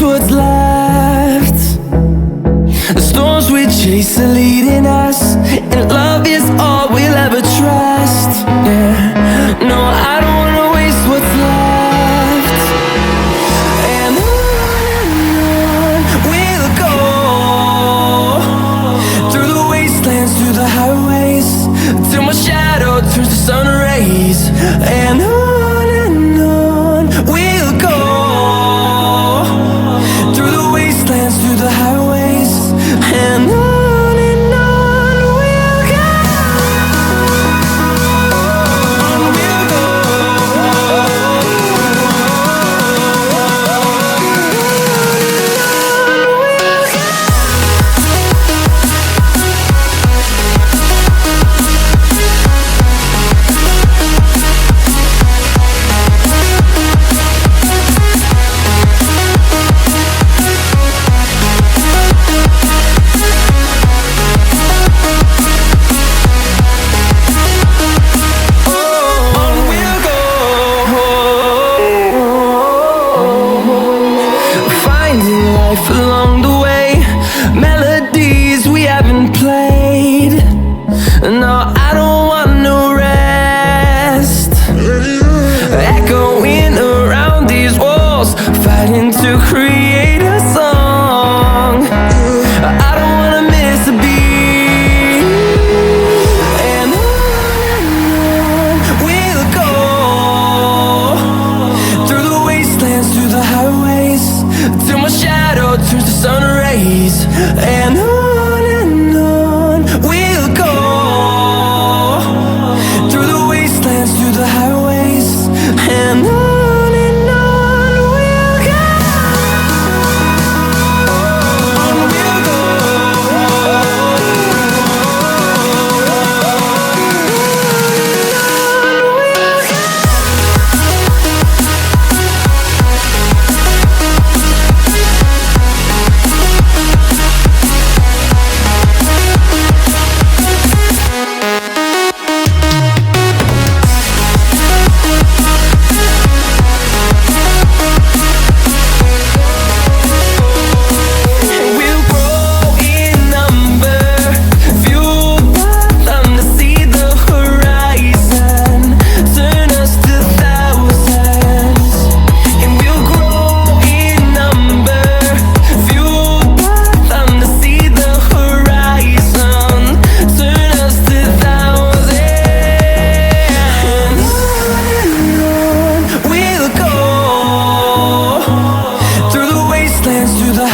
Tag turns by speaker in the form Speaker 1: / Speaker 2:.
Speaker 1: what's left. The storms we chase are leading us, and love is all we'll ever trust. Yeah, no, I don't wanna waste what's left. And on we'll go, through the wastelands, through the highways, till my shadow turns to sun rays. And on we'll go, through the wastelands, through the highways, and on we'll go. On we'll go. Along the way, melodies we haven't played. No, I don't want no rest. Echoing around these walls, fighting to create a song. I don't wanna miss a beat. And on we'll go, through the wastelands, through the highways, till my shadow turns to sun rays. And on we'll go, through the wastelands, through the highways, and on we'll go. On we'll go. We'll grow in number, fueled by them to see the horizon, turn us to thousands. And we'll grow in number, fueled by them to see the horizon, turn us to thousands. And on we'll go, through the wastelands, through the